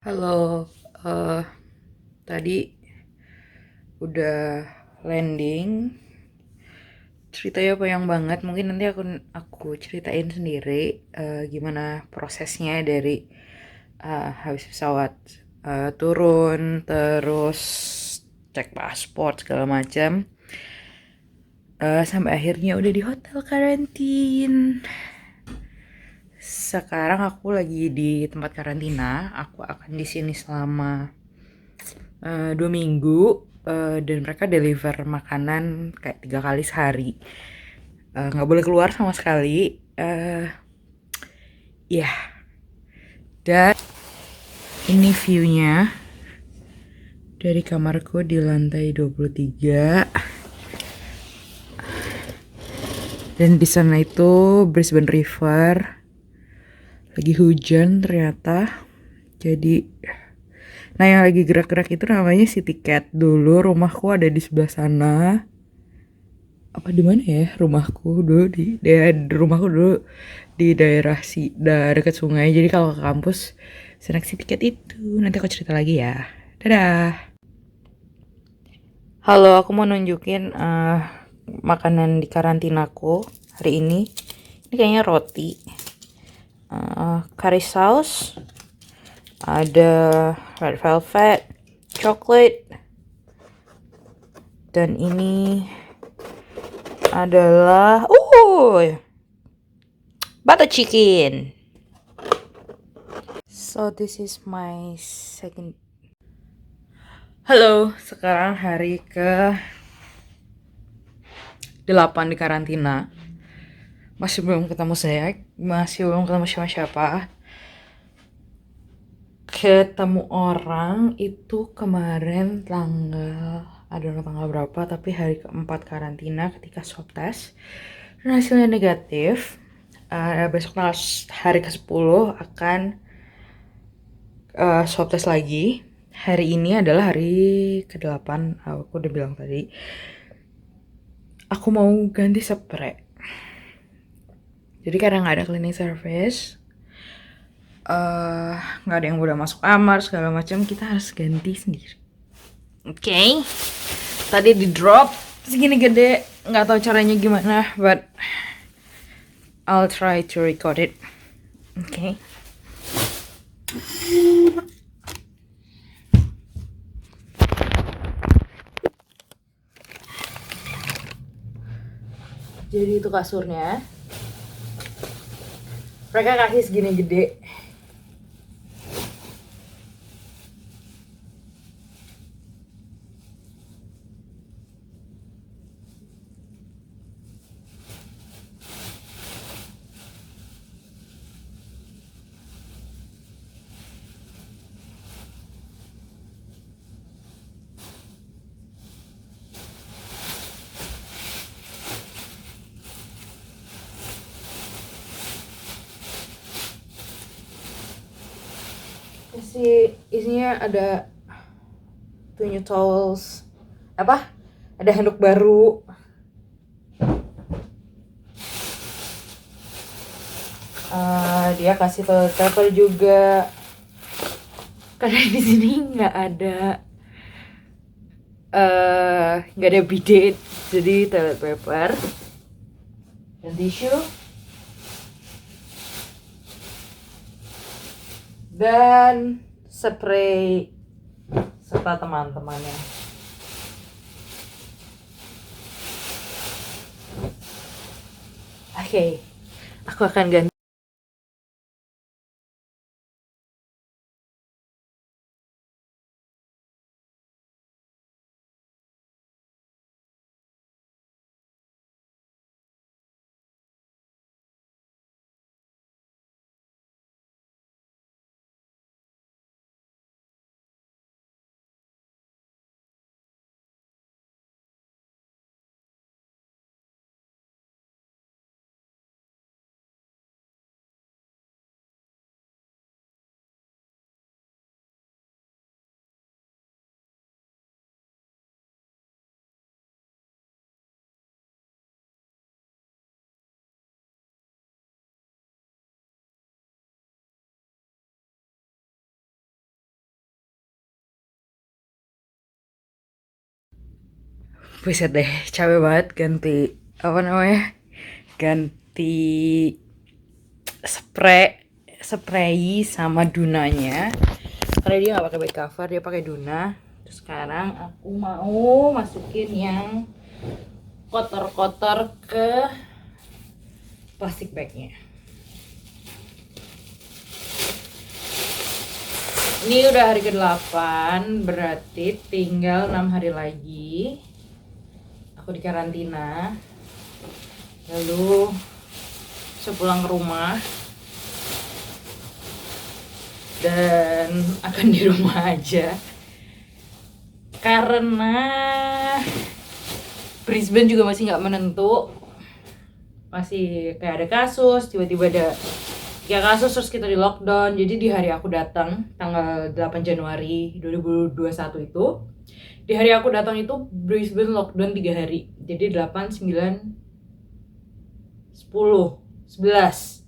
Halo, eh tadi udah landing. Ceritanya panjang banget. Mungkin nanti aku ceritain sendiri gimana prosesnya dari habis pesawat turun, terus cek paspor segala macam, sampai akhirnya udah di hotel karantin. Sekarang aku lagi di tempat karantina. Aku akan di sini selama 2 minggu, dan mereka deliver makanan kayak 3 kali sehari. Nggak boleh keluar sama sekali. Ya, yeah. Dan ini viewnya dari kamarku di lantai 23. Dan di sana itu Brisbane River. Lagi hujan ternyata. Jadi, nah yang lagi gerak-gerak itu namanya City Cat. Dulu rumahku ada di sebelah sana. Apa di mana ya rumahku dulu rumahku dulu di daerah dekat sungai. Jadi kalau ke kampus seleksi tiket itu nanti aku cerita lagi ya. Dadah. Halo, aku mau nunjukin makanan di karantinaku hari ini. Ini kayaknya roti, curry sauce, ada red velvet, chocolate, dan ini adalah butter chicken. So this is my second. Halo, sekarang hari ke 8 di karantina. Masih belum ketemu siapa-siapa. Ketemu orang itu kemarin tanggal berapa, tapi hari keempat karantina ketika swab test. Dan hasilnya negatif. Besok hari ke-10 akan swab test lagi. Hari ini adalah hari ke-8, aku udah bilang tadi. Aku mau ganti spray. Jadi karena nggak ada cleaning service, nggak ada yang udah masuk kamar segala macam, kita harus ganti sendiri. Oke. Tadi di drop segini gede, nggak tahu caranya gimana, but I'll try to record it. Oke. Jadi itu kasurnya. Mereka kasih segini gede. Isinya ada 2 new towels, ada handuk baru, dia kasih toilet paper juga karena di sini nggak ada bidet, jadi toilet paper dan tisu dan spray serta teman-temannya. Oke, aku akan ganti. Buset deh, capek banget ganti apa namanya? Ganti spray sama Dunanya. Karena dia nggak pakai back cover, dia pakai Duna. Terus sekarang aku mau masukin yang kotor-kotor ke plastik bagnya. Ini udah hari ke-8, berarti tinggal 6 hari lagi aku di karantina. Lalu sepulang ke rumah dan akan di rumah aja karena Brisbane juga masih nggak menentu, masih kayak ada kasus, tiba-tiba ada 3 kasus terus kita di lockdown. Jadi di hari aku datang tanggal 8 Januari 2021 itu, di hari aku datang itu Brisbane lockdown 3 hari. Jadi 8, 9, 10, 11.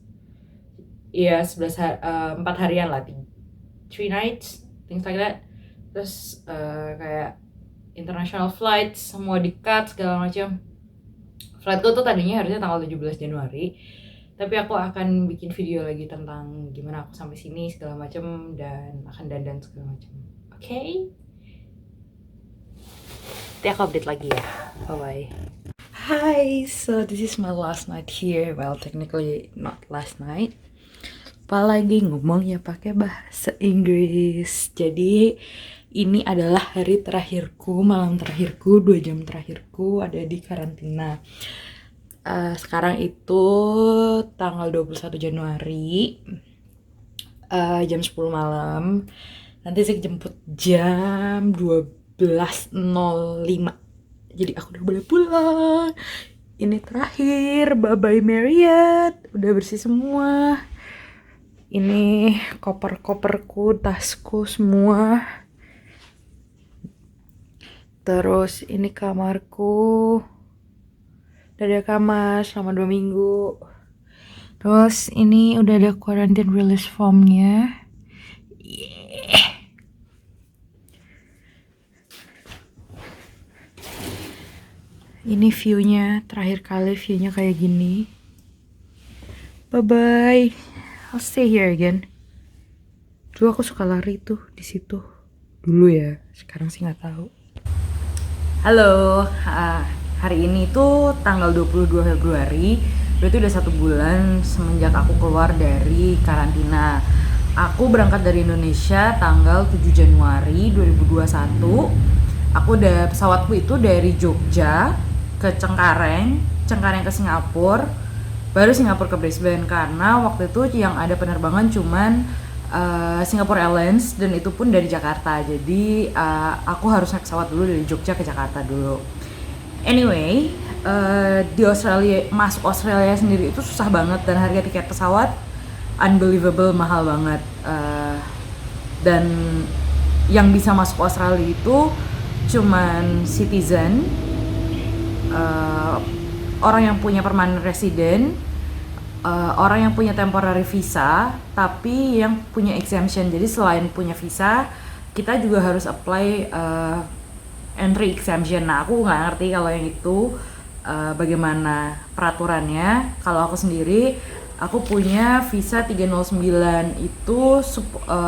Iya, 4 harian lah, 3 nights, things like that. Terus kayak international flights semua di-cut segala macam. Flightku tuh tadinya harusnya tanggal 17 Januari. Tapi aku akan bikin video lagi tentang gimana aku sampai sini segala macam dan akan dandan segala macam. Oke? Nanti aku update lagi ya. Bye-bye. Hi, so this is my last night here. Well, technically not last night. Apalagi ngomongnya pakai bahasa Inggris. Jadi ini adalah hari terakhirku, malam terakhirku, 2 jam terakhirku ada di karantina. Sekarang itu tanggal 21 Januari jam 10 malam. Nanti saya jemput jam 12.05. Jadi aku udah boleh pulang. Ini terakhir, bye-bye Marriott. Udah bersih semua. Ini koper-koperku, tasku semua. Terus ini kamarku. Udah ada kamar selama 2 minggu. Terus ini udah ada quarantine release formnya. Yeah. Ini viewnya, terakhir kali viewnya kayak gini. Bye bye. I'll stay here again. Dulu aku suka lari tuh di situ. Dulu ya, sekarang sih nggak tahu. Halo, hari ini tuh tanggal 22 Februari. Berarti udah 1 bulan semenjak aku keluar dari karantina. Aku berangkat dari Indonesia tanggal 7 Januari 2021. Aku udah, pesawatku itu dari Jogja ke Cengkareng ke Singapura, baru Singapura ke Brisbane. Karena waktu itu yang ada penerbangan cuman Singapore Airlines dan itu pun dari Jakarta. Jadi aku harus naik pesawat dulu dari Jogja ke Jakarta dulu. Anyway, di Australia, masuk Australia sendiri itu susah banget dan harga tiket pesawat unbelievable mahal banget. Dan yang bisa masuk Australia itu cuman citizen, orang yang punya permanent resident, orang yang punya temporary visa, tapi yang punya exemption. Jadi selain punya visa, kita juga harus apply entry exemption. Nah, aku nggak ngerti kalau yang itu bagaimana peraturannya. Kalau aku sendiri, aku punya visa 309, itu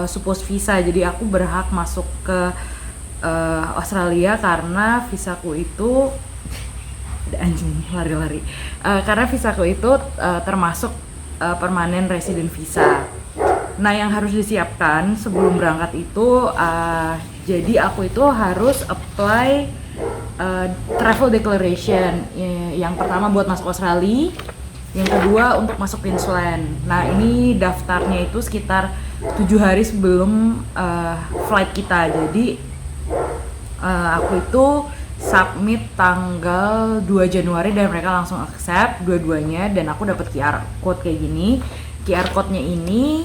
suppose visa. Jadi aku berhak masuk ke Australia karena visaku itu anjing lari-lari. Karena visaku itu termasuk permanent resident visa. Nah, yang harus disiapkan sebelum berangkat itu, jadi aku itu harus apply travel declaration. Yang pertama buat masuk Australia, yang kedua untuk masuk Queensland. Nah, ini daftarnya itu sekitar 7 hari sebelum flight kita. Jadi aku itu submit tanggal 2 Januari dan mereka langsung accept dua-duanya, dan aku dapat QR code kayak gini. QR code-nya ini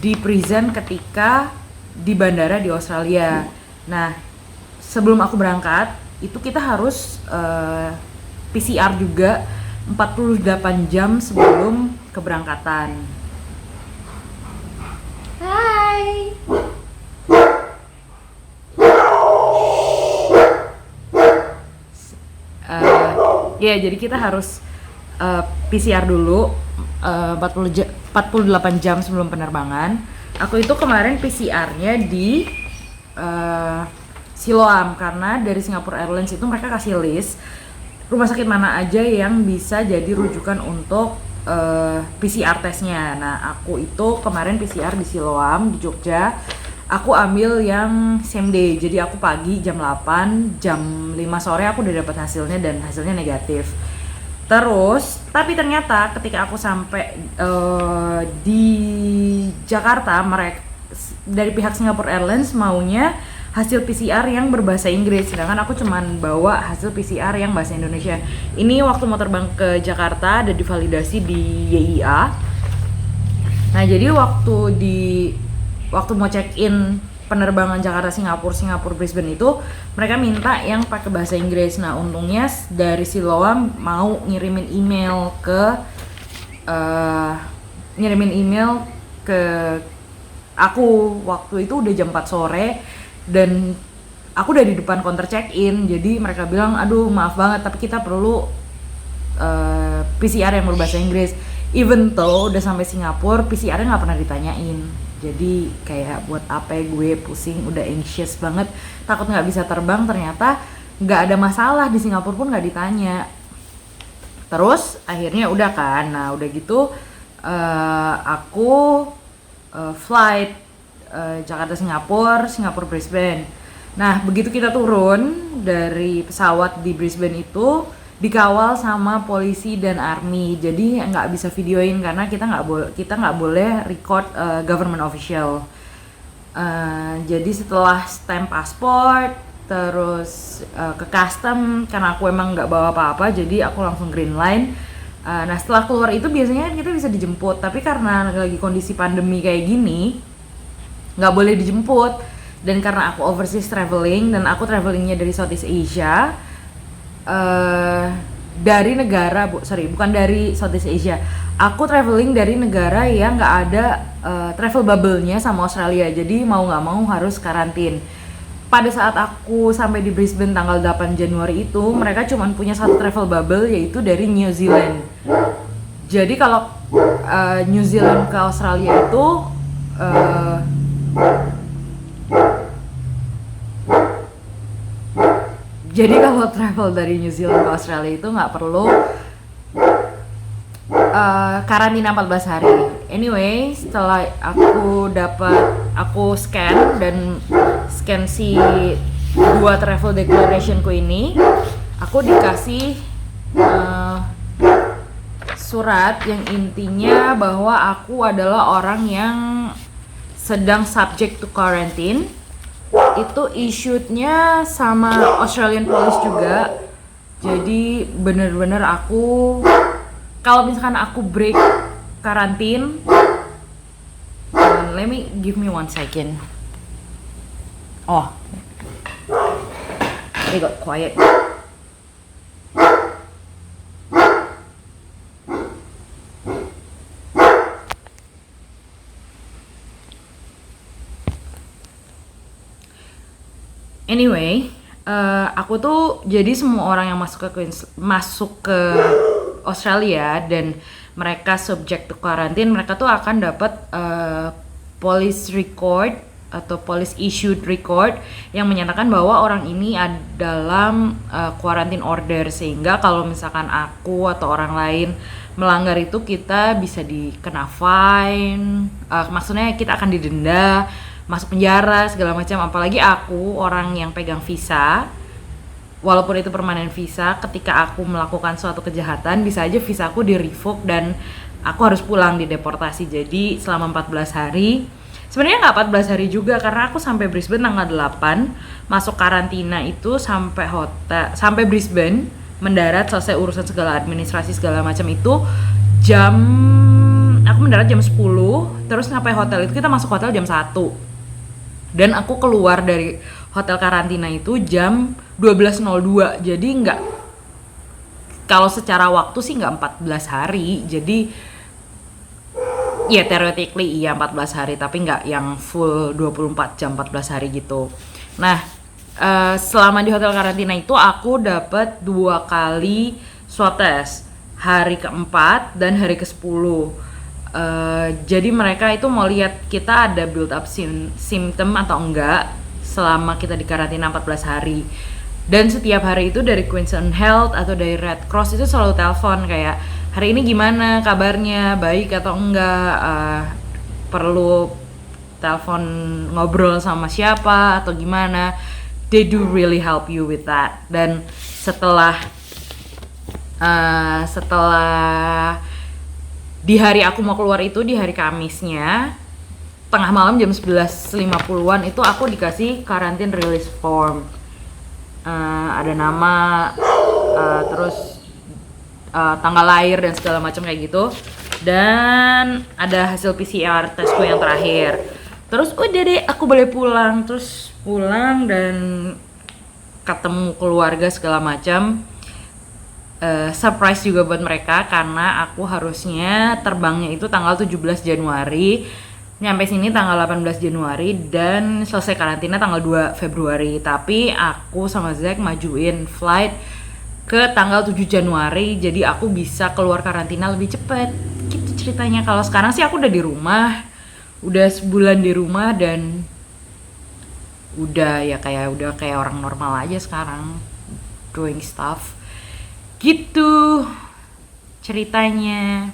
di present ketika di bandara di Australia. Nah, sebelum aku berangkat itu kita harus PCR juga 48 jam sebelum keberangkatan. Hai. Ya, jadi kita harus PCR dulu 48 jam sebelum penerbangan. Aku itu kemarin PCR-nya di Siloam, karena dari Singapore Airlines itu mereka kasih list rumah sakit mana aja yang bisa jadi rujukan untuk PCR tesnya. Nah, aku itu kemarin PCR di Siloam di Jogja. Aku ambil yang same day, jadi aku pagi jam 8, jam 5 sore aku udah dapat hasilnya dan hasilnya negatif. Terus, tapi ternyata ketika aku sampai di Jakarta, mereka dari pihak Singapore Airlines maunya hasil PCR yang berbahasa Inggris, sedangkan aku cuman bawa hasil PCR yang bahasa Indonesia. Ini waktu mau terbang ke Jakarta ada divalidasi di YIA. Nah, jadi waktu mau check in penerbangan Jakarta Singapura Brisbane itu mereka minta yang pakai bahasa Inggris. Nah, untungnya dari Siloam mau ngirimin email ke aku waktu itu udah jam 4 sore dan aku udah di depan counter check in. Jadi mereka bilang, aduh maaf banget tapi kita perlu PCR yang berbahasa Inggris. Even though udah sampai Singapura, PCR-nya nggak pernah ditanyain. Jadi kayak buat apa gue pusing, udah anxious banget, takut nggak bisa terbang. Ternyata nggak ada masalah, di Singapura pun nggak ditanya. Terus akhirnya udah kan, nah udah gitu aku flight Jakarta Singapura Brisbane. Nah begitu kita turun dari pesawat di Brisbane itu dikawal sama polisi dan army, jadi nggak bisa videoin karena kita nggak boleh record government official. Jadi setelah stamp pasport terus ke custom, karena aku emang nggak bawa apa-apa jadi aku langsung green line. Nah setelah keluar itu biasanya kita bisa dijemput, tapi karena lagi kondisi pandemi kayak gini nggak boleh dijemput. Dan karena aku overseas traveling dan aku travelingnya dari Southeast Asia, bukan dari Southeast Asia. Aku traveling dari negara yang nggak ada travel bubble-nya sama Australia. Jadi mau nggak mau harus karantin. Pada saat aku sampai di Brisbane tanggal 8 Januari itu, mereka cuma punya satu travel bubble yaitu dari New Zealand. Jadi kalau New Zealand ke Australia itu jadi kalau travel dari New Zealand ke Australia itu nggak perlu karantina 14 hari. Anyway, setelah aku scan si 2 travel declarationku ini, aku dikasih surat yang intinya bahwa aku adalah orang yang sedang subject to quarantine. Itu issued-nya sama Australian Police juga. Jadi bener-bener aku, kalau misalkan aku break karantin, give me 1 second. Oh, they got quiet. Anyway, aku tuh jadi semua orang yang masuk ke Australia dan mereka subject to quarantine, mereka tuh akan dapat police record atau police issued record yang menyatakan bahwa orang ini dalam quarantine order, sehingga kalau misalkan aku atau orang lain melanggar itu kita bisa dikena fine, maksudnya kita akan didenda, masuk penjara segala macam. Apalagi aku orang yang pegang visa, walaupun itu permanen visa, ketika aku melakukan suatu kejahatan bisa aja visa aku di revoke dan aku harus pulang, dideportasi. Jadi selama 14 hari, sebenarnya nggak 14 hari juga karena aku sampai Brisbane tanggal 8, masuk karantina itu sampai Brisbane, mendarat, selesai urusan segala administrasi segala macam itu aku mendarat jam 10, terus sampai hotel itu kita masuk hotel jam 1. Dan aku keluar dari hotel karantina itu jam 12.02. Jadi nggak, kalau secara waktu sih nggak 14 hari. Jadi ya theoretically iya 14 hari, tapi nggak yang full 24 jam 14 hari gitu. Nah, selama di hotel karantina itu aku dapat 2 kali swab test hari keempat dan hari ke-10. Jadi mereka itu mau lihat kita ada build up symptom atau enggak selama kita di karantina 14 hari. Dan setiap hari itu dari Queensland Health atau dari Red Cross itu selalu telepon kayak, hari ini gimana kabarnya, baik atau enggak, perlu telepon ngobrol sama siapa atau gimana. They do really help you with that. Dan setelah di hari aku mau keluar itu, di hari Kamisnya tengah malam jam 11.50-an itu aku dikasih karantin release form. Ada nama, terus tanggal lahir dan segala macam kayak gitu, dan ada hasil PCR tesku yang terakhir. Terus udah deh aku boleh pulang, terus pulang dan ketemu keluarga segala macam. Surprise juga buat mereka karena aku harusnya terbangnya itu tanggal 17 Januari, nyampe sini tanggal 18 Januari dan selesai karantina tanggal 2 Februari. Tapi aku sama Zack majuin flight ke tanggal 7 Januari, jadi aku bisa keluar karantina lebih cepet. Gitu ceritanya. Kalau sekarang sih aku udah di rumah, udah sebulan di rumah dan udah kayak orang normal aja sekarang, doing stuff. Gitu ceritanya.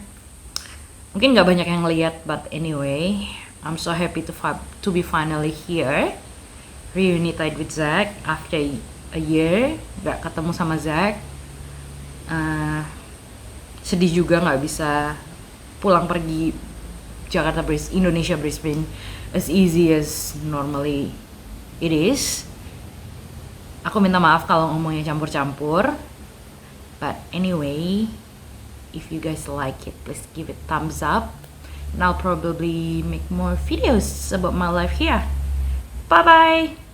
Mungkin nggak banyak yang lihat, but anyway, I'm so happy to be finally here, reunited with Zack after a year nggak ketemu sama Zack. Sedih juga nggak bisa pulang pergi Jakarta Indonesia Brisbane as easy as normally it is. Aku minta maaf kalau ngomongnya campur-campur. But anyway, if you guys like it, please give it thumbs up. And I'll probably make more videos about my life here. Bye bye!